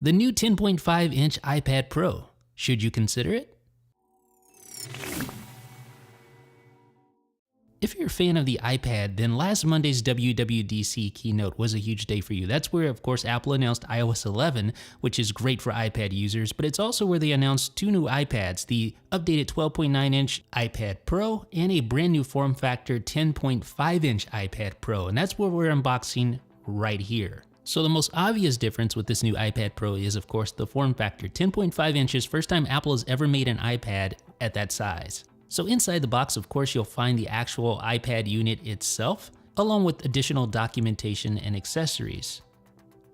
The new 10.5-inch iPad Pro. Should you consider it? If you're a fan of the iPad, then last Monday's WWDC keynote was a huge day for you. That's where, of course, Apple announced iOS 11, which is great for iPad users, but it's also where they announced two new iPads, the updated 12.9-inch iPad Pro and a brand new form factor 10.5-inch iPad Pro, and that's what we're unboxing right here. So the most obvious difference with this new iPad Pro is, of course, the form factor. 10.5 inches, first time Apple has ever made an iPad at that size. So inside the box, of course, you'll find the actual iPad unit itself, along with additional documentation and accessories.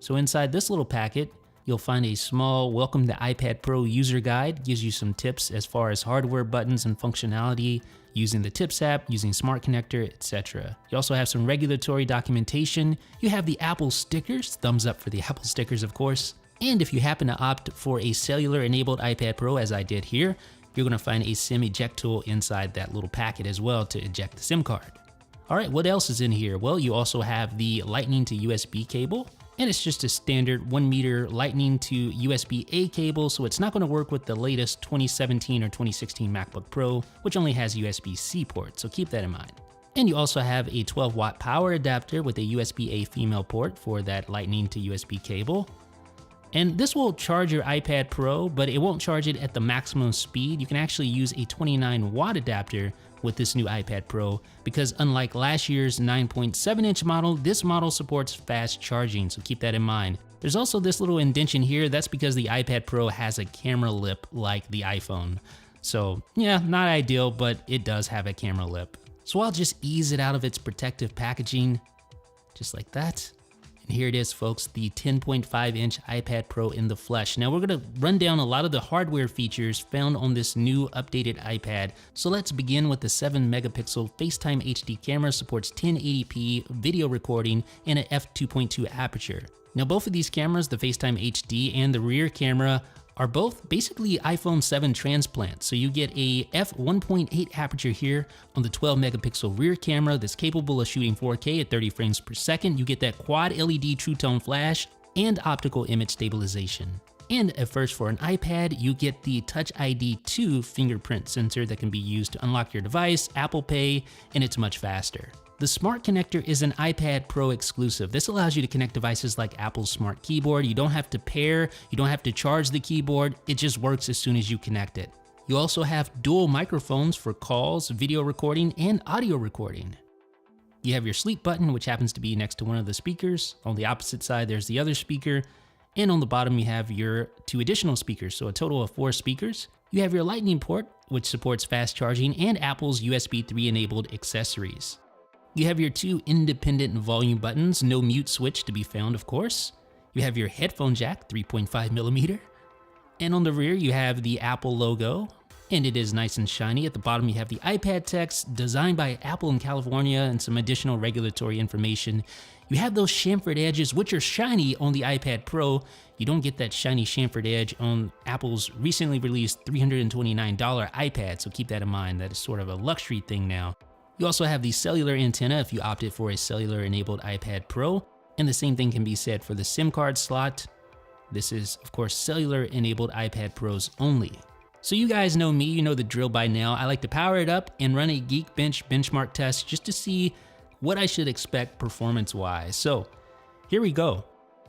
So inside this little packet, you'll find a small Welcome to iPad Pro user guide. Gives you some tips as far as hardware buttons and functionality, using the Tips app, using Smart Connector, etc. You also have some regulatory documentation. You have the Apple stickers, thumbs up for the Apple stickers, of course. And if you happen to opt for a cellular-enabled iPad Pro, as I did here, you're gonna find a SIM eject tool inside that little packet as well to eject the SIM card. All right, what else is in here? Well, you also have the Lightning to USB cable, and it's just a standard 1 meter Lightning to USB-A cable, so it's not gonna work with the latest 2017 or 2016 MacBook Pro, which only has USB-C port, so keep that in mind. And you also have a 12-watt power adapter with a USB-A female port for that Lightning to USB cable. And this will charge your iPad Pro, but it won't charge it at the maximum speed. You can actually use a 29-watt adapter with this new iPad Pro because unlike last year's 9.7-inch model, this model supports fast charging, so keep that in mind. There's also this little indentation here. That's because the iPad Pro has a camera lip like the iPhone. So yeah, not ideal, but it does have a camera lip. So I'll just ease it out of its protective packaging, just like that. And here it is, folks, the 10.5-inch iPad Pro in the flesh. Now we're gonna run down a lot of the hardware features found on this new updated iPad. So let's begin with the 7-megapixel FaceTime HD camera, supports 1080p video recording and an f2.2 aperture. Now both of these cameras, the FaceTime HD and the rear camera, are both basically iPhone 7 transplants. So you get a f1.8 aperture here on the 12-megapixel rear camera that's capable of shooting 4K at 30 frames per second. You get that quad LED True Tone flash and optical image stabilization. And at first, for an iPad, you get the Touch ID 2 fingerprint sensor that can be used to unlock your device, Apple Pay, and it's much faster. The Smart Connector is an iPad Pro exclusive. This allows you to connect devices like Apple's Smart Keyboard. You don't have to pair, you don't have to charge the keyboard, it just works as soon as you connect it. You also have dual microphones for calls, video recording, and audio recording. You have your sleep button, which happens to be next to one of the speakers. On the opposite side, there's the other speaker. And on the bottom, you have your 2 additional speakers, so a total of 4 speakers. You have your Lightning port, which supports fast charging, and Apple's USB 3 enabled accessories. You have your 2 independent volume buttons, no mute switch to be found, of course. You have your headphone jack, 3.5mm. And on the rear, you have the Apple logo, and it is nice and shiny. At the bottom, you have the iPad text, designed by Apple in California, and some additional regulatory information. You have those chamfered edges, which are shiny on the iPad Pro. You don't get that shiny chamfered edge on Apple's recently released $329 iPad, so keep that in mind. That is sort of a luxury thing now. You also have the cellular antenna if you opted for a cellular-enabled iPad Pro, and the same thing can be said for the SIM card slot. This is, of course, cellular-enabled iPad Pros only. So you guys know me, you know the drill by now. I like to power it up and run a Geekbench benchmark test just to see what I should expect performance-wise. So here we go.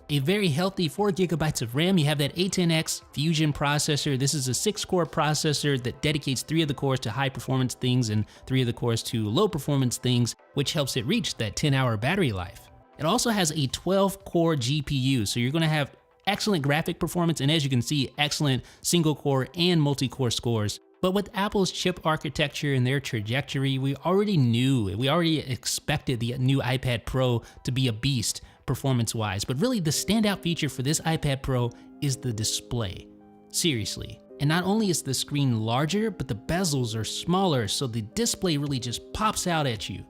A very healthy 4 gigabytes of RAM. You have that A10X Fusion processor. This is a 6-core processor that dedicates 3 of the cores to high performance things and 3 of the cores to low performance things, which helps it reach that 10-hour battery life. It also has a 12-core GPU, so you're gonna have excellent graphic performance, and as you can see, excellent single-core and multi-core scores. But with Apple's chip architecture and their trajectory, we already expected the new iPad Pro to be a beast performance-wise, but really the standout feature for this iPad Pro is the display. Seriously. And not only is the screen larger, but the bezels are smaller, so the display really just pops out at you.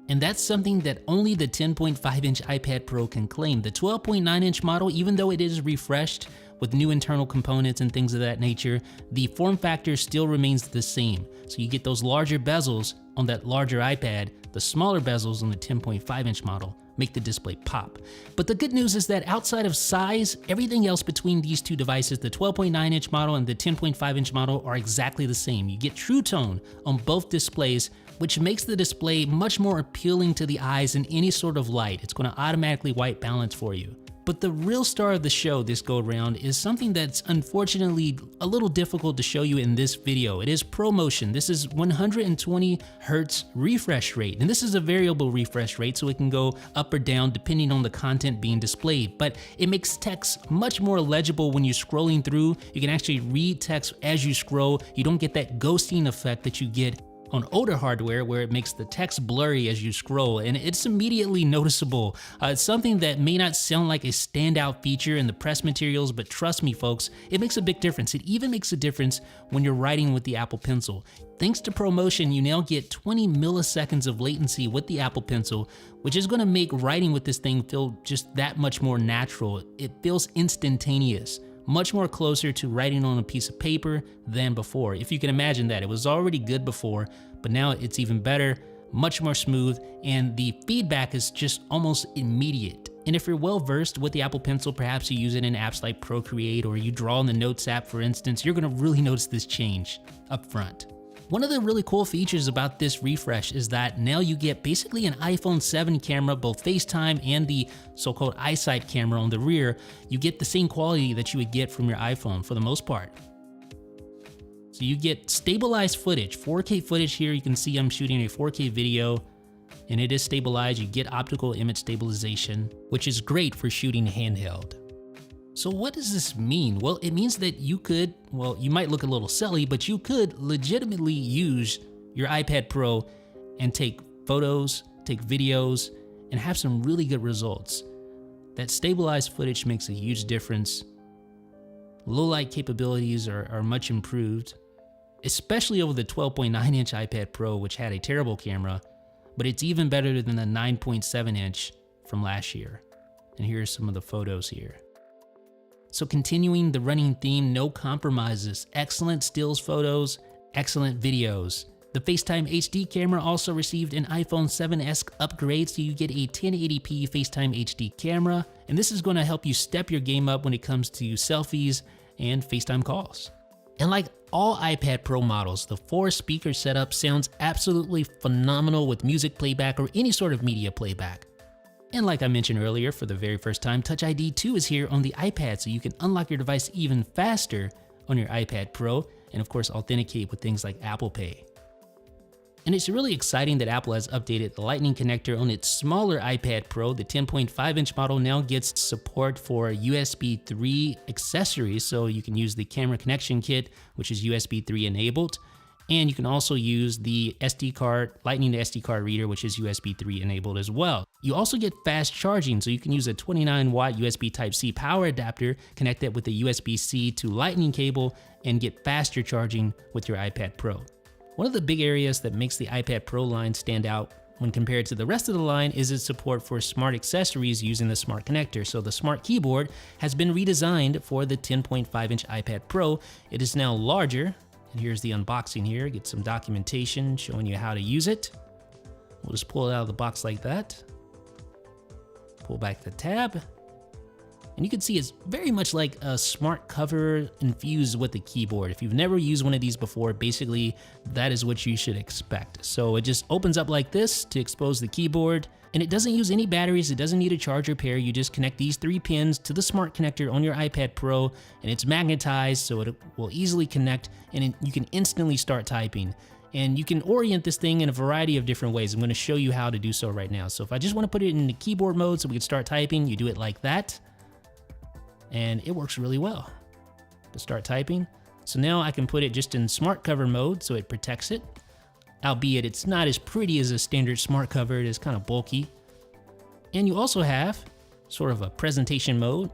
And that's something that only the 10.5-inch iPad Pro can claim. The 12.9-inch model, even though it is refreshed with new internal components and things of that nature, the form factor still remains the same. So you get those larger bezels on that larger iPad, the smaller bezels on the 10.5-inch model. make the display pop. But the good news is that outside of size, everything else between these two devices, the 12.9-inch model and the 10.5-inch model, are exactly the same. You get True Tone on both displays, which makes the display much more appealing to the eyes in any sort of light. It's going to automatically white balance for you. But the real star of the show this go around is something that's unfortunately a little difficult to show you in this video. It is ProMotion. This is 120 Hertz refresh rate. And this is a variable refresh rate, so it can go up or down depending on the content being displayed. But it makes text much more legible when you're scrolling through. You can actually read text as you scroll. You don't get that ghosting effect that you get on older hardware where it makes the text blurry as you scroll, and it's immediately noticeable. It's something that may not sound like a standout feature in the press materials, but trust me folks, it makes a big difference. It even makes a difference when you're writing with the Apple Pencil. Thanks to ProMotion, you now get 20 milliseconds of latency with the Apple Pencil, which is going to make writing with this thing feel just that much more natural. It feels instantaneous. Much more closer to writing on a piece of paper than before. If you can imagine that, it was already good before, but now it's even better, much more smooth, and the feedback is just almost immediate. And if you're well versed with the Apple Pencil, perhaps you use it in apps like Procreate or you draw in the Notes app, for instance, you're gonna really notice this change up front. One of the really cool features about this refresh is that now you get basically an iPhone 7 camera, both FaceTime and the so-called iSight camera on the rear. You get the same quality that you would get from your iPhone for the most part. So you get stabilized footage, 4K footage here. You can see I'm shooting a 4K video and it is stabilized. You get optical image stabilization, which is great for shooting handheld. So what does this mean? Well, it means that you could, well, you might look a little silly, but you could legitimately use your iPad Pro and take photos, take videos, and have some really good results. That stabilized footage makes a huge difference. Low light capabilities are much improved, especially over the 12.9-inch iPad Pro, which had a terrible camera, but it's even better than the 9.7-inch from last year. And here are some of the photos here. So continuing the running theme, no compromises, excellent stills photos, excellent videos. The FaceTime HD camera also received an iPhone 7s upgrade, so you get a 1080p FaceTime HD camera, and this is going to help you step your game up when it comes to selfies and FaceTime calls. And like all iPad Pro models, the 4-speaker setup sounds absolutely phenomenal with music playback or any sort of media playback. And like I mentioned earlier, for the very first time, Touch ID 2 is here on the iPad, so you can unlock your device even faster on your iPad Pro, and of course authenticate with things like Apple Pay. And it's really exciting that Apple has updated the Lightning connector on its smaller iPad Pro. The 10.5-inch model now gets support for USB 3 accessories, so you can use the camera connection kit, which is USB 3 enabled. And you can also use the SD card, Lightning to SD card reader, which is USB 3 enabled as well. You also get fast charging, so you can use a 29-watt USB Type-C power adapter, connect that with a USB-C to Lightning cable, and get faster charging with your iPad Pro. One of the big areas that makes the iPad Pro line stand out when compared to the rest of the line is its support for smart accessories using the smart connector. So the smart keyboard has been redesigned for the 10.5-inch iPad Pro. It is now larger. And here's the unboxing here, get some documentation showing you how to use it. We'll just pull it out of the box like that. Pull back the tab. And you can see it's very much like a smart cover infused with the keyboard. If you've never used one of these before, basically that is what you should expect. So it just opens up like this to expose the keyboard. And it doesn't use any batteries, it doesn't need a charger pair. You just connect these 3 pins to the smart connector on your iPad Pro, and it's magnetized so it will easily connect, and you can instantly start typing. And you can orient this thing in a variety of different ways. I'm going to show you how to do so right now. So if I just want to put it in the keyboard mode so we can start typing, you do it like that, and it works really well to start typing. So now I can put it just in smart cover mode so it protects it. Albeit it's not as pretty as a standard smart cover, it is kind of bulky. And you also have sort of a presentation mode.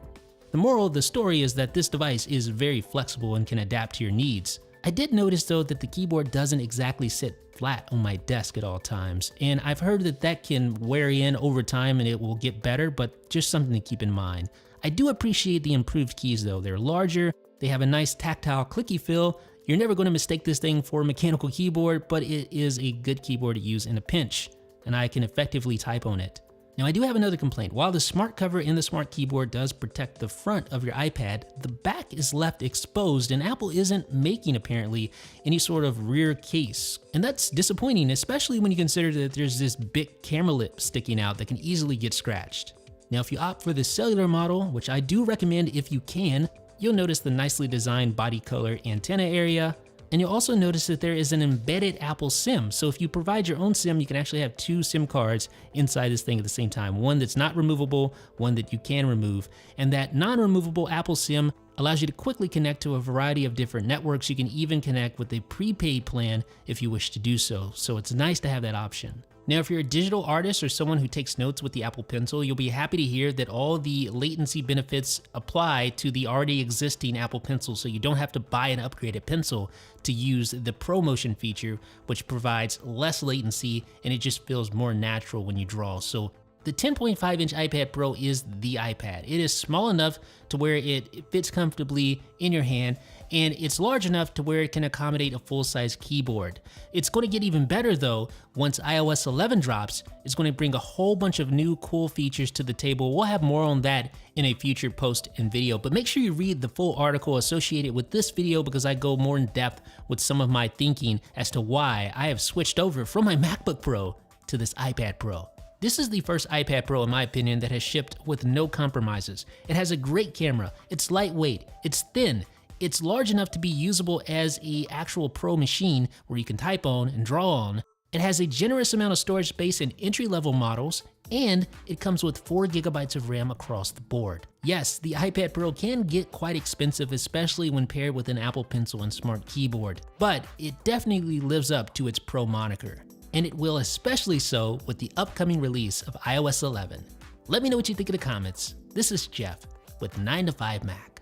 The moral of the story is that this device is very flexible and can adapt to your needs. I did notice though that the keyboard doesn't exactly sit flat on my desk at all times, and I've heard that that can wear in over time and it will get better, but just something to keep in mind. I do appreciate the improved keys though. They're larger, they have a nice tactile clicky feel. You're never going to mistake this thing for a mechanical keyboard, but it is a good keyboard to use in a pinch, and I can effectively type on it. Now I do have another complaint. While the smart cover in the smart keyboard does protect the front of your iPad, the back is left exposed and Apple isn't making apparently any sort of rear case. And that's disappointing, especially when you consider that there's this big camera lip sticking out that can easily get scratched. Now if you opt for the cellular model, which I do recommend if you can, you'll notice the nicely designed body color antenna area. And you'll also notice that there is an embedded Apple SIM. So if you provide your own SIM, you can actually have two SIM cards inside this thing at the same time. One that's not removable, one that you can remove. And that non-removable Apple SIM allows you to quickly connect to a variety of different networks. You can even connect with a prepaid plan if you wish to do so. So it's nice to have that option. Now, if you're a digital artist or someone who takes notes with the Apple Pencil, you'll be happy to hear that all the latency benefits apply to the already existing Apple Pencil, so you don't have to buy an upgraded pencil to use the Pro Motion feature, which provides less latency and it just feels more natural when you draw. So the 10.5-inch iPad Pro is the iPad. It is small enough to where it fits comfortably in your hand, and it's large enough to where it can accommodate a full-size keyboard. It's going to get even better though once iOS 11 drops. It's going to bring a whole bunch of new cool features to the table. We'll have more on that in a future post and video, but make sure you read the full article associated with this video because I go more in depth with some of my thinking as to why I have switched over from my MacBook Pro to this iPad Pro. This is the first iPad Pro, in my opinion, that has shipped with no compromises. It has a great camera, it's lightweight, it's thin, it's large enough to be usable as an actual Pro machine where you can type on and draw on. It has a generous amount of storage space in entry-level models, and it comes with 4 GB of RAM across the board. Yes, the iPad Pro can get quite expensive, especially when paired with an Apple Pencil and smart keyboard, but it definitely lives up to its Pro moniker. And it will especially so with the upcoming release of iOS 11. Let me know what you think in the comments. This is Jeff with 9 to 5 Mac.